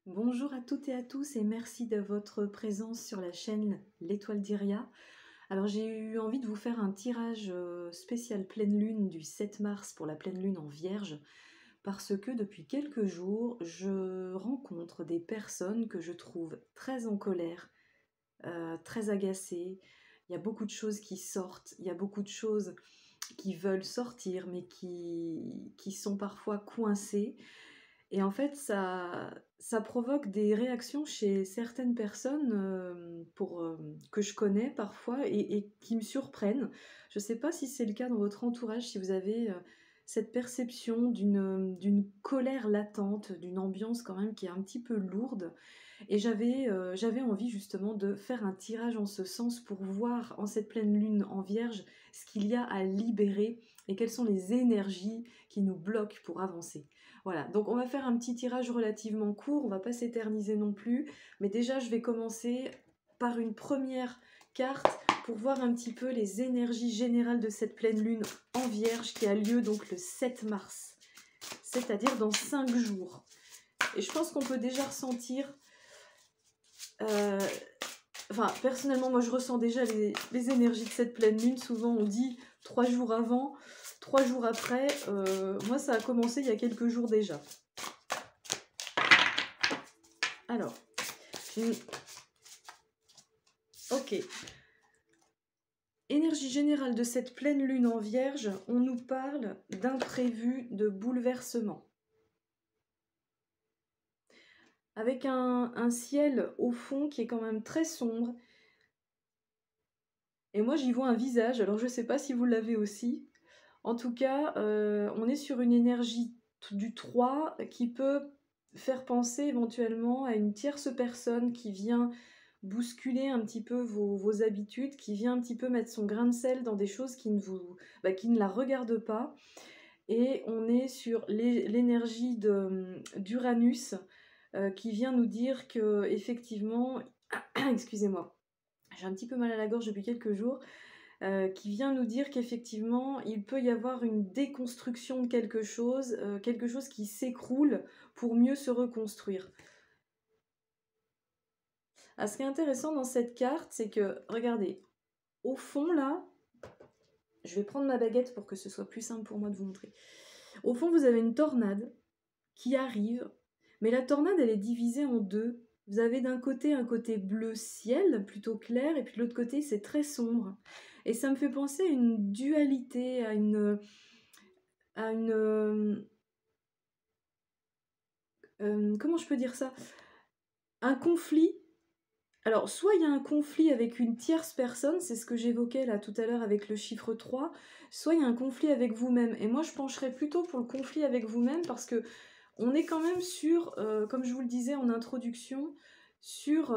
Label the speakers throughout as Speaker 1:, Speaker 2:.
Speaker 1: Bonjour à toutes et à tous et merci de votre présence sur la chaîne L'Étoile d'Iria. Alors j'ai eu envie de vous faire un tirage spécial pleine lune du 7 mars pour la pleine lune en Vierge parce que depuis quelques jours je rencontre des personnes que je trouve très en colère, très agacées. Il y a beaucoup de choses qui sortent, il y a beaucoup de choses qui veulent sortir mais qui sont parfois coincées. Et en fait, ça provoque des réactions chez certaines personnes que je connais parfois et qui me surprennent. Je ne sais pas si c'est le cas dans votre entourage, si vous avez cette perception d'une colère latente, d'une ambiance quand même qui est un petit peu lourde. Et j'avais envie justement de faire un tirage en ce sens pour voir en cette pleine lune en Vierge ce qu'il y a à libérer et quelles sont les énergies qui nous bloquent pour avancer. Voilà, donc on va faire un petit tirage relativement court, on va pas s'éterniser non plus, mais déjà je vais commencer par une première carte pour voir un petit peu les énergies générales de cette pleine lune en Vierge qui a lieu donc le 7 mars, c'est-à-dire dans 5 jours. Et je pense qu'on peut déjà ressentir... Enfin, personnellement, moi je ressens déjà les énergies de cette pleine lune. Souvent on dit 3 jours avant, 3 jours après. Moi ça a commencé il y a quelques jours déjà. Alors, ok. Énergie générale de cette pleine lune en Vierge, on nous parle d'imprévu, de bouleversement. Avec un ciel au fond qui est quand même très sombre. Et moi j'y vois un visage, alors je ne sais pas si vous l'avez aussi. En tout cas, on est sur une énergie du 3 qui peut faire penser éventuellement à une tierce personne qui vient bousculer un petit peu vos habitudes, qui vient un petit peu mettre son grain de sel dans des choses qui ne la regardent pas. Et on est sur l'énergie d'Uranus qui vient nous dire que effectivement, excusez-moi, j'ai un petit peu mal à la gorge depuis quelques jours, qui vient nous dire qu'effectivement, il peut y avoir une déconstruction de quelque chose qui s'écroule pour mieux se reconstruire. Ah, ce qui est intéressant dans cette carte, c'est que, regardez, au fond là, je vais prendre ma baguette pour que ce soit plus simple pour moi de vous montrer. Au fond, vous avez une tornade qui arrive, mais la tornade, elle est divisée en deux. Vous avez d'un côté un côté bleu ciel, plutôt clair, et puis de l'autre côté, c'est très sombre. Et ça me fait penser à une dualité, à une comment je peux dire ça? Un conflit. Alors, soit il y a un conflit avec une tierce personne, c'est ce que j'évoquais là tout à l'heure avec le chiffre 3, soit il y a un conflit avec vous-même. Et moi, je pencherais plutôt pour le conflit avec vous-même parce que on est quand même sur, comme je vous le disais en introduction, sur...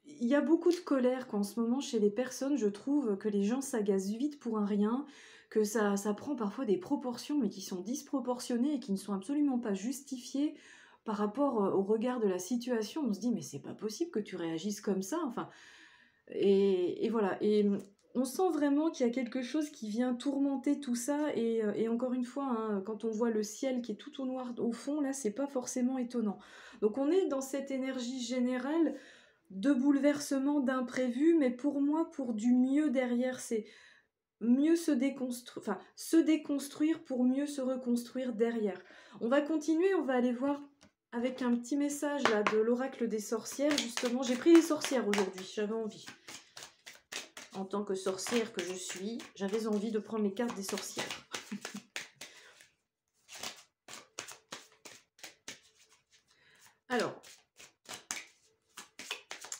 Speaker 1: il y a beaucoup de colère qu'en ce moment chez les personnes, je trouve que les gens s'agacent vite pour un rien, que ça prend parfois des proportions mais qui sont disproportionnées et qui ne sont absolument pas justifiées par rapport au regard de la situation. On se dit mais c'est pas possible que tu réagisses comme ça, enfin... Et voilà, et on sent vraiment qu'il y a quelque chose qui vient tourmenter tout ça, et encore une fois, hein, quand on voit le ciel qui est tout au noir au fond, là, c'est pas forcément étonnant. Donc on est dans cette énergie générale de bouleversement, d'imprévu, mais pour moi, pour du mieux derrière, c'est mieux se déconstruire pour mieux se reconstruire derrière. On va continuer, on va aller voir avec un petit message là de l'oracle des sorcières. Justement, j'ai pris les sorcières aujourd'hui, j'avais envie. En tant que sorcière que je suis, j'avais envie de prendre les cartes des sorcières. Alors,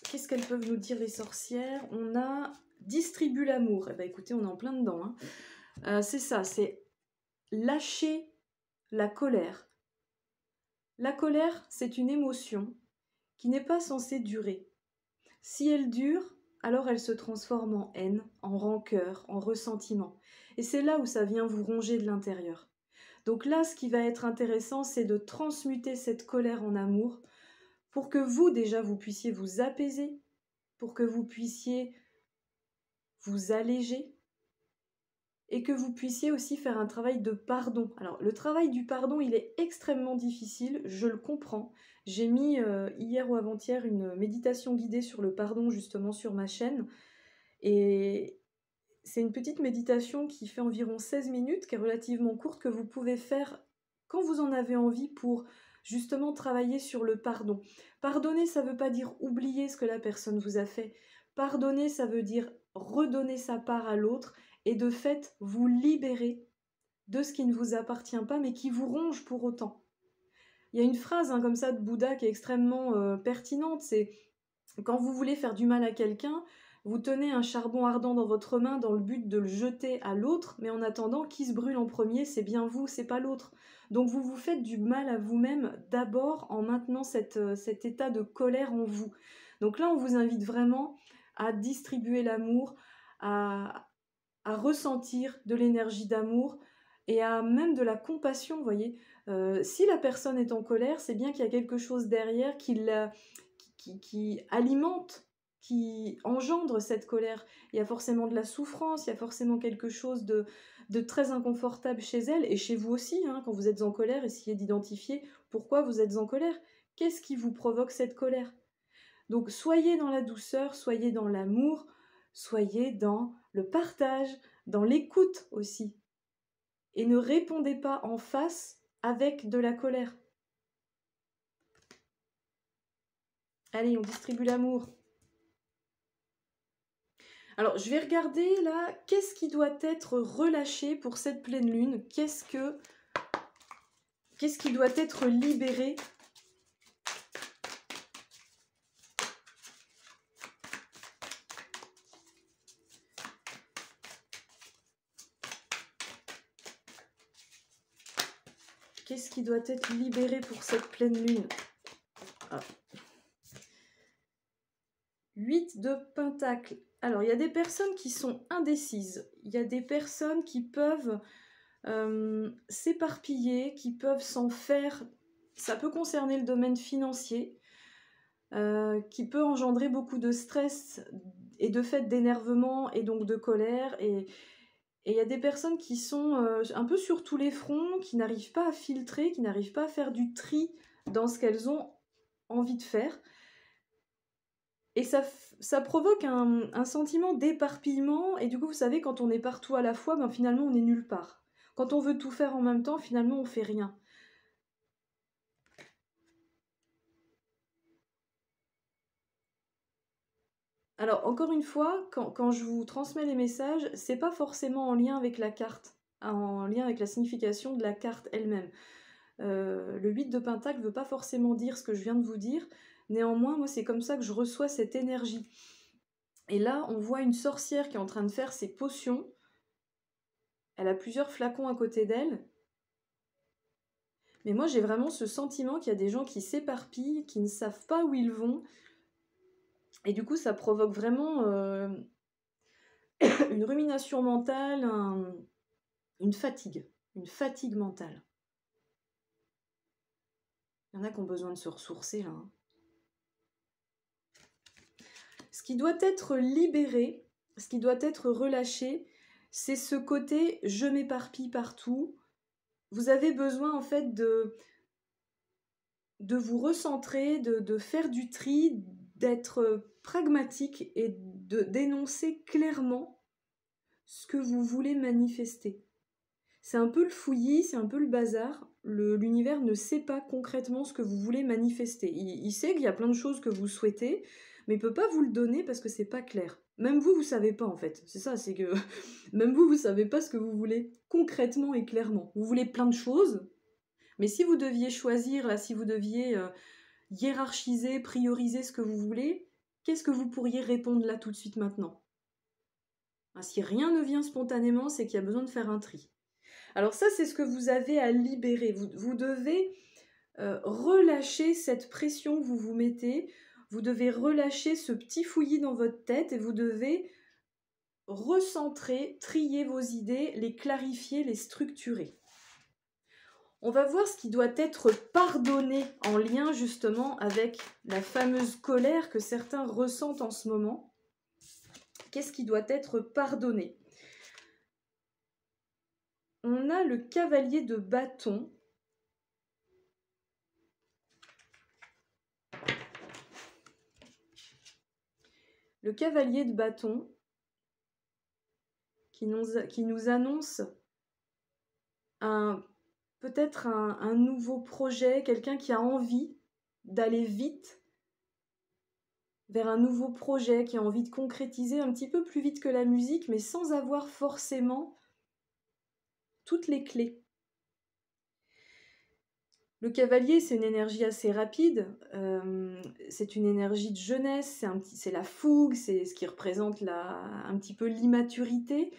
Speaker 1: qu'est-ce qu'elles peuvent nous dire les sorcières? On a distribue l'amour. Eh bien écoutez, on est en plein dedans. Hein. C'est ça, c'est lâcher la colère. La colère, c'est une émotion qui n'est pas censée durer. Si elle dure, alors elle se transforme en haine, en rancœur, en ressentiment. Et c'est là où ça vient vous ronger de l'intérieur. Donc là, ce qui va être intéressant, c'est de transmuter cette colère en amour pour que vous, déjà, vous puissiez vous apaiser, pour que vous puissiez vous alléger et que vous puissiez aussi faire un travail de pardon. Alors le travail du pardon, il est extrêmement difficile, je le comprends. J'ai mis hier ou avant-hier une méditation guidée sur le pardon justement sur ma chaîne, et c'est une petite méditation qui fait environ 16 minutes, qui est relativement courte, que vous pouvez faire quand vous en avez envie pour justement travailler sur le pardon. Pardonner, ça ne veut pas dire oublier ce que la personne vous a fait. Pardonner, ça veut dire redonner sa part à l'autre et de fait vous libérer de ce qui ne vous appartient pas mais qui vous ronge pour autant. Il y a une phrase comme ça de Bouddha qui est extrêmement pertinente, c'est quand vous voulez faire du mal à quelqu'un, vous tenez un charbon ardent dans votre main dans le but de le jeter à l'autre, mais en attendant, qui se brûle en premier, c'est bien vous, c'est pas l'autre. Donc vous vous faites du mal à vous-même d'abord en maintenant cet état de colère en vous. Donc là, on vous invite vraiment à distribuer l'amour, à ressentir de l'énergie d'amour et à même de la compassion, vous voyez. Si la personne est en colère, c'est bien qu'il y a quelque chose derrière qui alimente, qui engendre cette colère. Il y a forcément de la souffrance, il y a forcément quelque chose de très inconfortable chez elle et chez vous aussi. Quand vous êtes en colère, essayez d'identifier pourquoi vous êtes en colère. Qu'est-ce qui vous provoque cette colère? Donc soyez dans la douceur, soyez dans l'amour, soyez dans le partage, dans l'écoute aussi. Et ne répondez pas en face avec de la colère. Allez, on distribue l'amour. Alors, je vais regarder là, qu'est-ce qui doit être relâché pour cette pleine lune? Qu'est-ce qui doit être libéré? Qu'est-ce qui doit être libéré pour cette pleine lune? 8 de pentacles. Alors, il y a des personnes qui sont indécises. Il y a des personnes qui peuvent s'éparpiller, qui peuvent s'en faire. Ça peut concerner le domaine financier, qui peut engendrer beaucoup de stress et de fait d'énervement et donc de colère. Et il y a des personnes qui sont un peu sur tous les fronts, qui n'arrivent pas à filtrer, qui n'arrivent pas à faire du tri dans ce qu'elles ont envie de faire. Et ça provoque un sentiment d'éparpillement, et du coup, vous savez, quand on est partout à la fois, finalement, on est nulle part. Quand on veut tout faire en même temps, finalement, on fait rien. Alors, encore une fois, quand je vous transmets les messages, c'est pas forcément en lien avec la carte, en lien avec la signification de la carte elle-même. Le 8 de Pentacle ne veut pas forcément dire ce que je viens de vous dire, néanmoins, moi, c'est comme ça que je reçois cette énergie. Et là, on voit une sorcière qui est en train de faire ses potions. Elle a plusieurs flacons à côté d'elle. Mais moi, j'ai vraiment ce sentiment qu'il y a des gens qui s'éparpillent, qui ne savent pas où ils vont. Et du coup, ça provoque vraiment une rumination mentale, une fatigue mentale. Il y en a qui ont besoin de se ressourcer, là. Ce qui doit être libéré, ce qui doit être relâché, c'est ce côté « je m'éparpille partout ». Vous avez besoin, en fait, de vous recentrer, de faire du tri, d'être pragmatique et de dénoncer clairement ce que vous voulez manifester. C'est un peu le fouillis, c'est un peu le bazar. L'univers ne sait pas concrètement ce que vous voulez manifester. Il sait qu'il y a plein de choses que vous souhaitez, mais il ne peut pas vous le donner parce que c'est pas clair. Même vous, vous savez pas en fait. C'est ça, c'est que même vous, vous savez pas ce que vous voulez concrètement et clairement. Vous voulez plein de choses, mais si vous deviez choisir, là, si vous deviez hiérarchiser, prioriser ce que vous voulez, qu'est-ce que vous pourriez répondre là tout de suite maintenant? Si rien ne vient spontanément, c'est qu'il y a besoin de faire un tri. Alors ça, c'est ce que vous avez à libérer. Vous devez relâcher cette pression que vous vous mettez. Vous devez relâcher ce petit fouillis dans votre tête et vous devez recentrer, trier vos idées, les clarifier, les structurer. On va voir ce qui doit être pardonné en lien justement avec la fameuse colère que certains ressentent en ce moment. Qu'est-ce qui doit être pardonné? on a le cavalier de bâton. Le cavalier de bâton qui nous annonce peut-être un nouveau projet, quelqu'un qui a envie d'aller vite vers un nouveau projet, qui a envie de concrétiser un petit peu plus vite que la musique, mais sans avoir forcément toutes les clés. Le cavalier, c'est une énergie assez rapide, c'est une énergie de jeunesse, c'est la fougue, c'est ce qui représente un petit peu l'immaturité.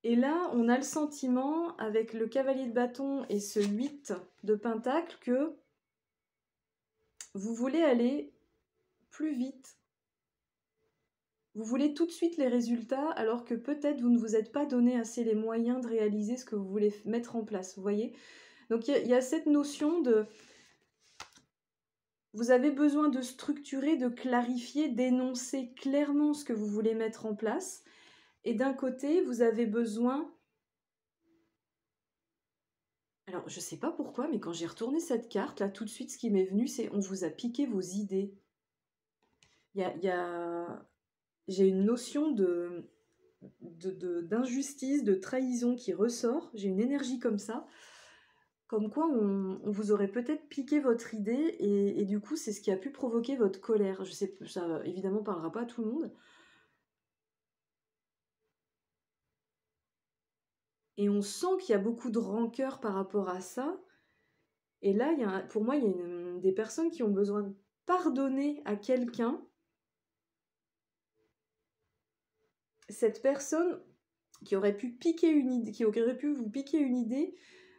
Speaker 1: Et là, on a le sentiment, avec le cavalier de bâton et ce 8 de pentacle, que vous voulez aller plus vite. Vous voulez tout de suite les résultats, alors que peut-être vous ne vous êtes pas donné assez les moyens de réaliser ce que vous voulez mettre en place, vous voyez ? Donc il y a cette notion de... Vous avez besoin de structurer, de clarifier, d'énoncer clairement ce que vous voulez mettre en place. Et d'un côté, vous avez besoin... Alors, je ne sais pas pourquoi, mais quand j'ai retourné cette carte, là, tout de suite, ce qui m'est venu, c'est on vous a piqué vos idées. J'ai une notion d'injustice, de trahison qui ressort. J'ai une énergie comme ça. Comme quoi, on vous aurait peut-être piqué votre idée et du coup, c'est ce qui a pu provoquer votre colère. Je sais, ça évidemment parlera pas à tout le monde. Et on sent qu'il y a beaucoup de rancœur par rapport à ça. Et là, pour moi, il y a des personnes qui ont besoin de pardonner à quelqu'un. Cette personne qui aurait pu piquer une idée, qui aurait pu vous piquer une idée,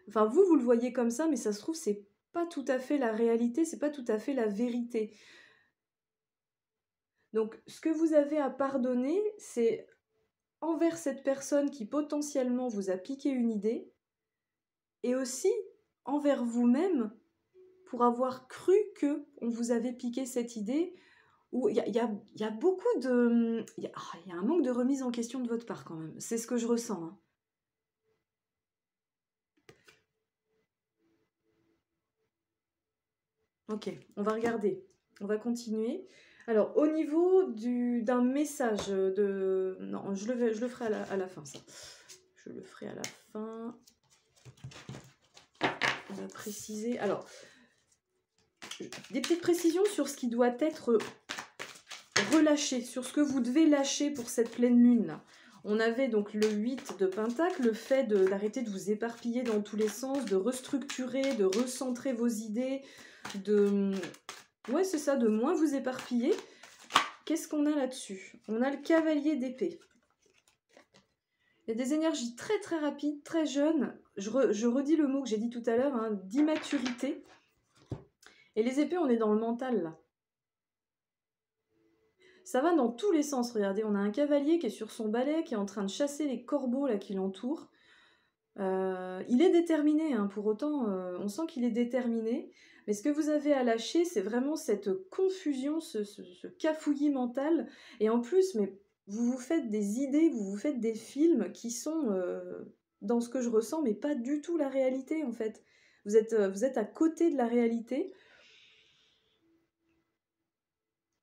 Speaker 1: enfin vous le voyez comme ça, mais ça se trouve c'est pas tout à fait la réalité, c'est pas tout à fait la vérité. Donc ce que vous avez à pardonner, c'est envers cette personne qui potentiellement vous a piqué une idée, et aussi envers vous-même pour avoir cru que on vous avait piqué cette idée. Où il y a beaucoup de... Il y a un manque de remise en question de votre part quand même. C'est ce que je ressens. Hein. Ok, on va regarder. On va continuer. Alors, au niveau d'un message de... Non, je le ferai à la fin, ça. Je le ferai à la fin. On va préciser... Alors, des petites précisions sur ce qui doit être relâché, sur ce que vous devez lâcher pour cette pleine lune-là. On avait donc le 8 de pentacle, le fait d'arrêter de vous éparpiller dans tous les sens, de restructurer, de recentrer vos idées, ouais, c'est ça, de moins vous éparpiller. Qu'est-ce qu'on a là-dessus? On a le cavalier d'épée. Il y a des énergies très très rapides, très jeunes. Je redis le mot que j'ai dit tout à l'heure, hein, d'immaturité. Et les épées, on est dans le mental, là. Ça va dans tous les sens, regardez, on a un cavalier qui est sur son balai, qui est en train de chasser les corbeaux là, qui l'entourent. Il est déterminé, hein, pour autant, on sent qu'il est déterminé. Mais ce que vous avez à lâcher, c'est vraiment cette confusion, ce cafouillis mental. Et en plus, mais vous vous faites des idées, vous vous faites des films qui sont dans ce que je ressens, mais pas du tout la réalité, en fait. Vous êtes à côté de la réalité.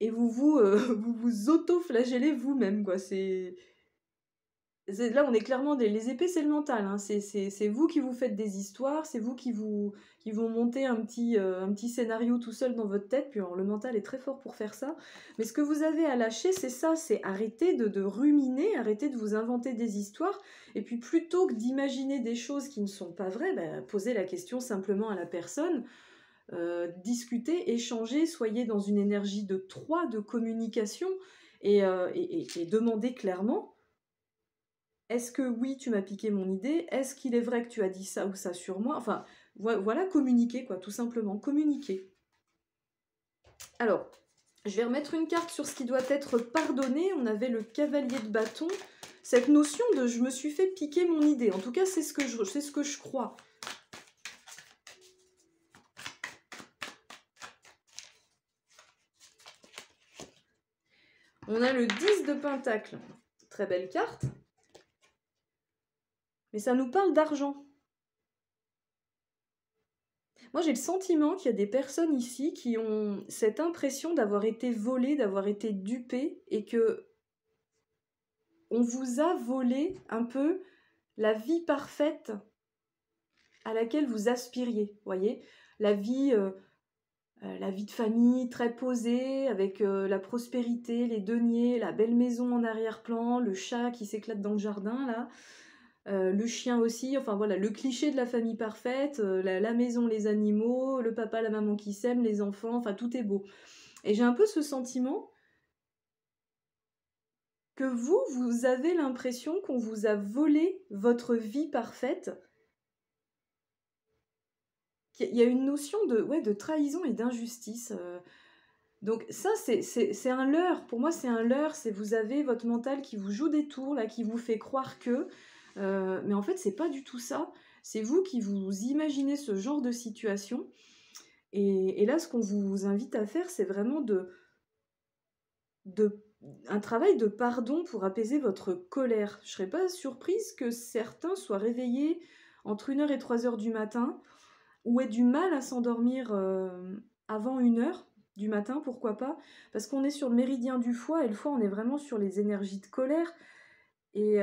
Speaker 1: Et vous auto-flagellez vous-même, quoi. Là, on est clairement... Les épées, c'est le mental. Hein. C'est vous qui vous faites des histoires, c'est vous qui vont monter un petit scénario tout seul dans votre tête. Puis alors, le mental est très fort pour faire ça. Mais ce que vous avez à lâcher, c'est ça. C'est arrêter de ruminer, arrêter de vous inventer des histoires. Et puis, plutôt que d'imaginer des choses qui ne sont pas vraies, posez la question simplement à la personne. Discuter, échanger, soyez dans une énergie de 3 de communication et demandez clairement: est-ce que oui, tu m'as piqué mon idée? Est-ce qu'il est vrai que tu as dit ça ou ça sur moi? Enfin, voilà, communiquer, quoi, tout simplement, communiquer. Alors, je vais remettre une carte sur ce qui doit être pardonné. On avait le cavalier de bâton. Cette notion de je me suis fait piquer mon idée. En tout cas, c'est ce que je crois. On a le 10 de pentacle. Très belle carte. Mais ça nous parle d'argent. Moi, j'ai le sentiment qu'il y a des personnes ici qui ont cette impression d'avoir été volées, d'avoir été dupées, et que on vous a volé un peu la vie parfaite à laquelle vous aspiriez, voyez, la vie de famille très posée, avec la prospérité, les deniers, la belle maison en arrière-plan, le chat qui s'éclate dans le jardin, là, le chien aussi, enfin voilà, le cliché de la famille parfaite, la maison, les animaux, le papa, la maman qui s'aiment, les enfants, enfin tout est beau. Et j'ai un peu ce sentiment que vous avez l'impression qu'on vous a volé votre vie parfaite. Il y a une notion de trahison et d'injustice. Donc ça, c'est un leurre. Pour moi, c'est un leurre. C'est vous avez votre mental qui vous joue des tours, là, qui vous fait croire que... mais en fait, c'est pas du tout ça. C'est vous qui vous imaginez ce genre de situation. Et là, ce qu'on vous invite à faire, c'est vraiment un travail de pardon pour apaiser votre colère. Je serais pas surprise que certains soient réveillés entre 1h et 3h du matin, ou aient du mal à s'endormir avant 1h du matin, pourquoi pas, parce qu'on est sur le méridien du foie, et le foie, on est vraiment sur les énergies de colère, et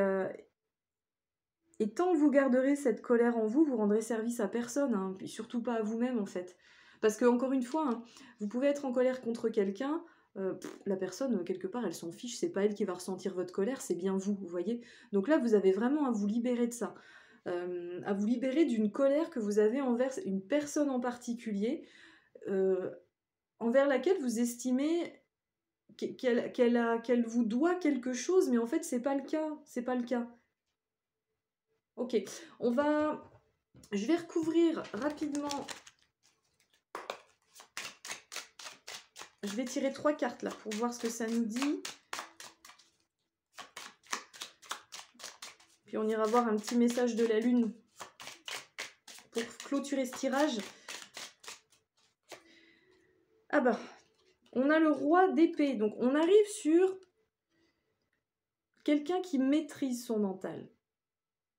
Speaker 1: tant que vous garderez cette colère en vous, vous rendrez service à personne, hein, puis surtout pas à vous-même en fait. Parce que, encore une fois, hein, vous pouvez être en colère contre quelqu'un, la personne, quelque part, elle s'en fiche, c'est pas elle qui va ressentir votre colère, c'est bien vous, vous voyez. Donc là, vous avez vraiment à vous libérer de ça, à vous libérer d'une colère que vous avez envers une personne en particulier, envers laquelle vous estimez qu'elle vous doit quelque chose, mais en fait, c'est pas le cas, c'est pas le cas. Ok, je vais recouvrir rapidement. Je vais tirer 3 cartes là pour voir ce que ça nous dit. Puis on ira voir un petit message de la lune pour clôturer ce tirage. Ah bah, on a le roi d'épée. Donc on arrive sur quelqu'un qui maîtrise son mental.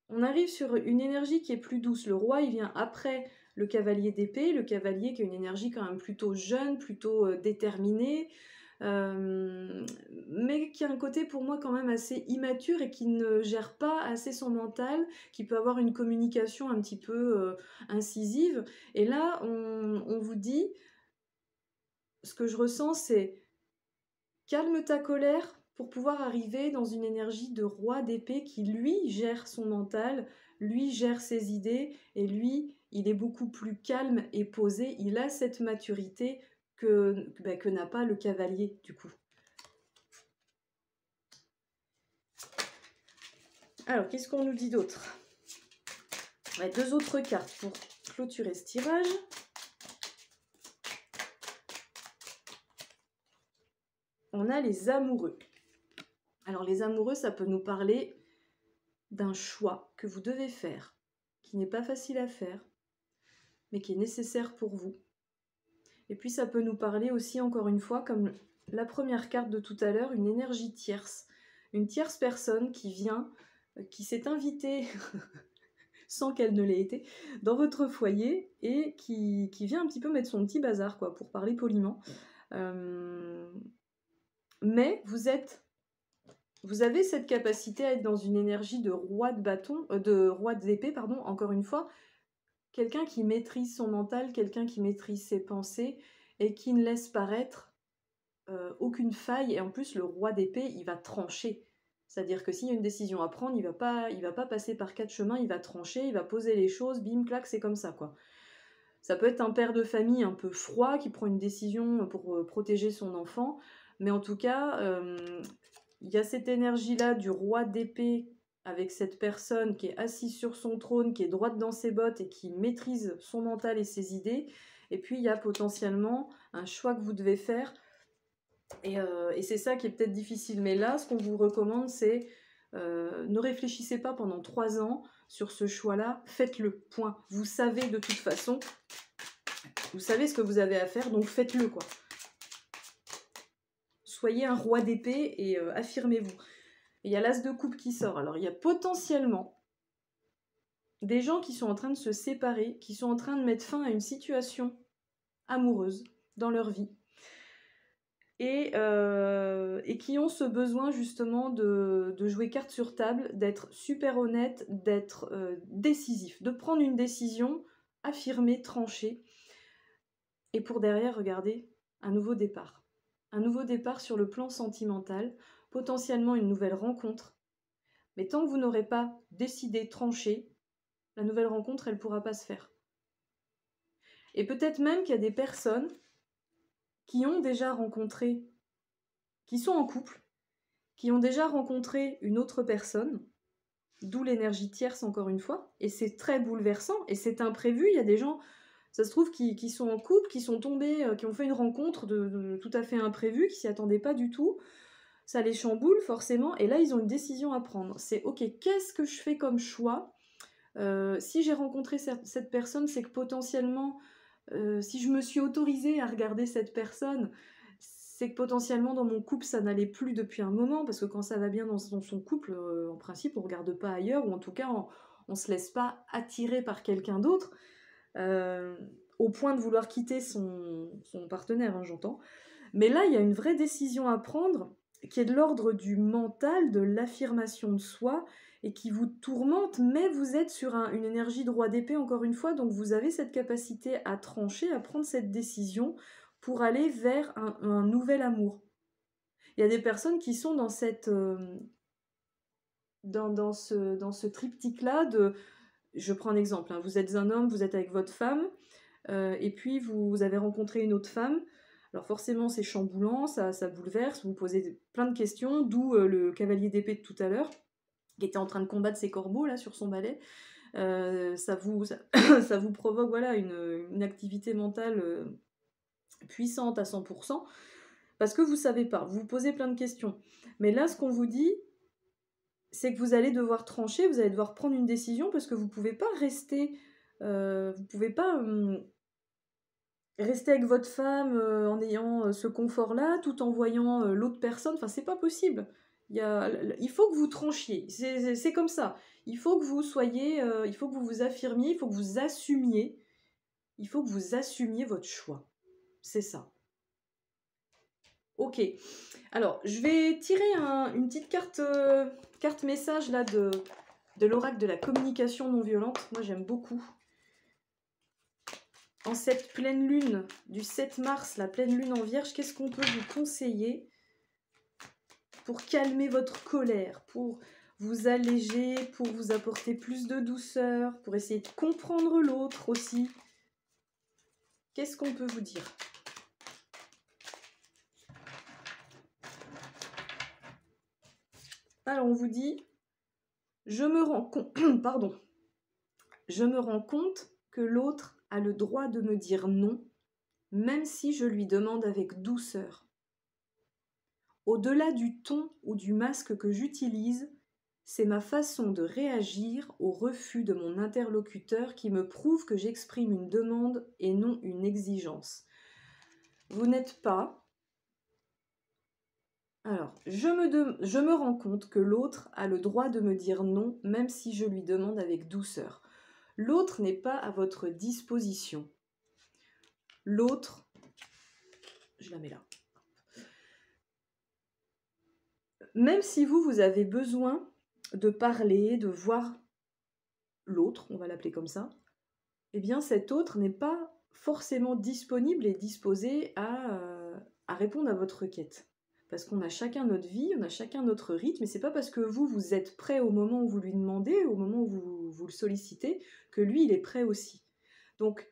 Speaker 1: On arrive sur une énergie qui est plus douce. Le roi, il vient après le cavalier d'épée, le cavalier qui a une énergie quand même plutôt jeune, plutôt déterminée, mais qui a un côté pour moi quand même assez immature et qui ne gère pas assez son mental, qui peut avoir une communication un petit peu incisive. Et là, on vous dit, ce que je ressens, c'est calme ta colère pour pouvoir arriver dans une énergie de roi d'épée qui, lui, gère son mental, lui gère ses idées, et lui, il est beaucoup plus calme et posé, il a cette maturité que n'a pas le cavalier, du coup. Alors, qu'est-ce qu'on nous dit d'autre? Ouais, 2 autres cartes pour clôturer ce tirage. On a les amoureux. Alors, les amoureux, ça peut nous parler d'un choix que vous devez faire, qui n'est pas facile à faire, mais qui est nécessaire pour vous. Et puis ça peut nous parler aussi, encore une fois, comme la première carte de tout à l'heure, une énergie tierce. Une tierce personne qui vient, qui s'est invitée, sans qu'elle ne l'ait été, dans votre foyer, et qui vient un petit peu mettre son petit bazar, quoi, pour parler poliment. Mais vous avez cette capacité à être dans une énergie de roi de bâton, de roi d'épée, pardon, encore une fois, quelqu'un qui maîtrise son mental, quelqu'un qui maîtrise ses pensées et qui ne laisse paraître aucune faille. Et en plus, le roi d'épée, il va trancher. C'est-à-dire que s'il y a une décision à prendre, il va pas passer par 4 chemins, il va trancher, il va poser les choses, bim, clac, c'est comme ça, quoi. Ça peut être un père de famille un peu froid qui prend une décision pour protéger son enfant, mais en tout cas, il y a cette énergie-là du roi d'épée avec cette personne qui est assise sur son trône, qui est droite dans ses bottes et qui maîtrise son mental et ses idées. Et puis, il y a potentiellement un choix que vous devez faire. Et c'est ça qui est peut-être difficile. Mais là, ce qu'on vous recommande, c'est ne réfléchissez pas pendant 3 ans sur ce choix-là. Faites-le, point. Vous savez de toute façon, vous savez ce que vous avez à faire, donc faites-le, quoi. Soyez un roi d'épée et affirmez-vous. Il y a l'as de coupe qui sort. Alors, il y a potentiellement des gens qui sont en train de se séparer, qui sont en train de mettre fin à une situation amoureuse dans leur vie. Et qui ont ce besoin justement de jouer carte sur table, d'être super honnête, d'être décisif, de prendre une décision affirmée, tranchée, et pour derrière, regardez, un nouveau départ. Un nouveau départ sur le plan sentimental, potentiellement une nouvelle rencontre. Mais tant que vous n'aurez pas décidé, tranché, la nouvelle rencontre, elle ne pourra pas se faire. Et peut-être même qu'il y a des personnes qui ont déjà rencontré, qui sont en couple, qui ont déjà rencontré une autre personne, d'où l'énergie tierce encore une fois, et c'est très bouleversant, et c'est imprévu. Il y a des gens, ça se trouve, qui sont en couple, qui sont tombés, qui ont fait une rencontre de tout à fait imprévue, qui s'y attendaient pas du tout, ça les chamboule forcément, et là ils ont une décision à prendre. C'est ok, qu'est-ce que je fais comme choix? Si j'ai rencontré cette personne, c'est que potentiellement, si je me suis autorisée à regarder cette personne, c'est que potentiellement dans mon couple ça n'allait plus depuis un moment, parce que quand ça va bien dans son couple, en principe on regarde pas ailleurs, ou en tout cas on se laisse pas attirer par quelqu'un d'autre, au point de vouloir quitter son partenaire, hein, j'entends. Mais là il y a une vraie décision à prendre, qui est de l'ordre du mental, de l'affirmation de soi, et qui vous tourmente, mais vous êtes sur une énergie de roi d'épée encore une fois, donc vous avez cette capacité à trancher, à prendre cette décision pour aller vers un nouvel amour. Il y a des personnes qui sont dans cette dans ce triptyque-là de... Je prends un exemple, hein, vous êtes un homme, vous êtes avec votre femme, et puis vous avez rencontré une autre femme. Alors forcément c'est chamboulant, ça bouleverse, vous vous posez plein de questions, d'où le cavalier d'épée de tout à l'heure, qui était en train de combattre ses corbeaux là sur son balai. Ça vous provoque voilà, une activité mentale puissante à 100%, parce que vous savez pas, vous vous posez plein de questions. Mais là, ce qu'on vous dit, c'est que vous allez devoir trancher, vous allez devoir prendre une décision, parce que vous pouvez pas rester, vous pouvez pas rester avec votre femme en ayant ce confort-là, tout en voyant l'autre personne. Enfin, c'est pas possible. Il faut que vous tranchiez. C'est comme ça. Il faut que vous soyez, il faut que vous vous affirmiez, il faut que vous assumiez. Il faut que vous assumiez votre choix. C'est ça. Ok. Alors, je vais tirer une petite carte message là de l'oracle de la communication non violente. Moi, j'aime beaucoup. En cette pleine lune du 7 mars, la pleine lune en Vierge, qu'est-ce qu'on peut vous conseiller pour calmer votre colère, pour vous alléger, pour vous apporter plus de douceur, pour essayer de comprendre l'autre aussi? Qu'est-ce qu'on peut vous dire? Alors, on vous dit, je me rends compte, pardon, je me rends compte que l'autre a le droit de me dire non, même si je lui demande avec douceur. Au-delà du ton ou du masque que j'utilise, c'est ma façon de réagir au refus de mon interlocuteur qui me prouve que j'exprime une demande et non une exigence. Vous n'êtes pas... Alors, je me rends compte que l'autre a le droit de me dire non, même si je lui demande avec douceur. L'autre n'est pas à votre disposition. L'autre... Je la mets là. Même si vous avez besoin de parler, de voir l'autre, on va l'appeler comme ça, eh bien cet autre n'est pas forcément disponible et disposé à répondre à votre requête. Parce qu'on a chacun notre vie, on a chacun notre rythme, et c'est pas parce que vous êtes prêt au moment où vous lui demandez, au moment où vous le sollicitez, que lui, il est prêt aussi. Donc,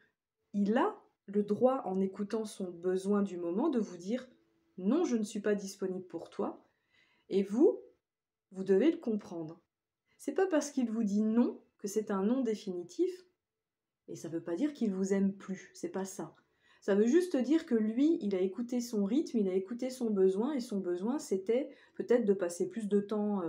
Speaker 1: il a le droit, en écoutant son besoin du moment, de vous dire « Non, je ne suis pas disponible pour toi », et vous devez le comprendre. C'est pas parce qu'il vous dit non que c'est un non définitif, et ça veut pas dire qu'il vous aime plus, c'est pas ça. Ça veut juste dire que lui, il a écouté son rythme, il a écouté son besoin, et son besoin, c'était peut-être de passer plus de temps,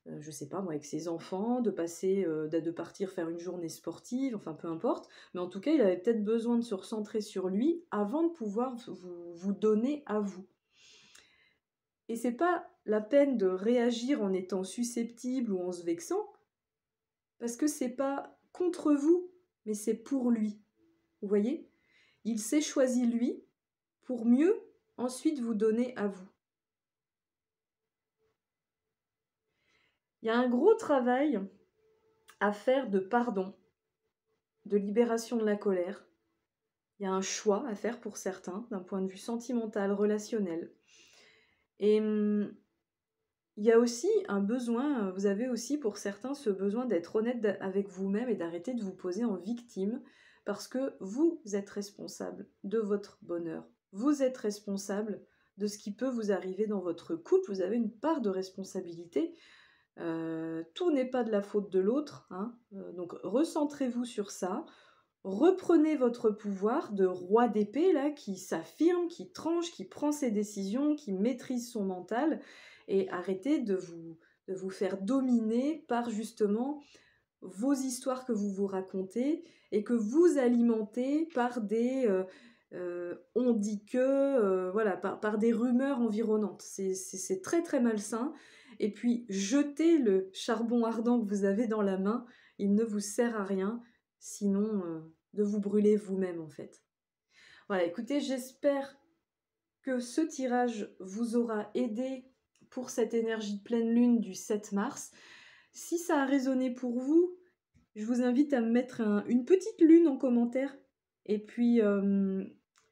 Speaker 1: je sais pas moi, avec ses enfants, de partir faire une journée sportive, enfin peu importe, mais en tout cas, il avait peut-être besoin de se recentrer sur lui avant de pouvoir vous donner à vous. Et c'est pas la peine de réagir en étant susceptible ou en se vexant, parce que c'est pas contre vous, mais c'est pour lui. Vous voyez? Il s'est choisi lui pour mieux ensuite vous donner à vous. Il y a un gros travail à faire de pardon, de libération de la colère. Il y a un choix à faire pour certains, d'un point de vue sentimental, relationnel. Et il y a aussi un besoin, vous avez aussi pour certains ce besoin d'être honnête avec vous-même et d'arrêter de vous poser en victime, parce que vous êtes responsable de votre bonheur. Vous êtes responsable de ce qui peut vous arriver dans votre couple. Vous avez une part de responsabilité. Tout n'est pas de la faute de l'autre, hein. Donc recentrez-vous sur ça. Reprenez votre pouvoir de roi d'épée là, qui s'affirme, qui tranche, qui prend ses décisions, qui maîtrise son mental, et arrêtez de vous faire dominer par justement vos histoires que vous vous racontez et que vous alimentez par des on dit que, voilà, par des rumeurs environnantes. C'est très très malsain. Et puis jetez le charbon ardent que vous avez dans la main, il ne vous sert à rien, sinon de vous brûler vous-même en fait. Voilà, écoutez, j'espère que ce tirage vous aura aidé pour cette énergie de pleine lune du 7 mars. Si ça a résonné pour vous, je vous invite à me mettre une petite lune en commentaire. Et puis,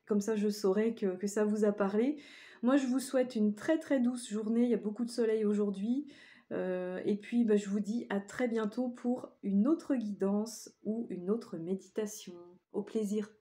Speaker 1: comme ça, je saurai que ça vous a parlé. Moi, je vous souhaite une très très douce journée. Il y a beaucoup de soleil aujourd'hui. Et puis, je vous dis à très bientôt pour une autre guidance ou une autre méditation. Au plaisir.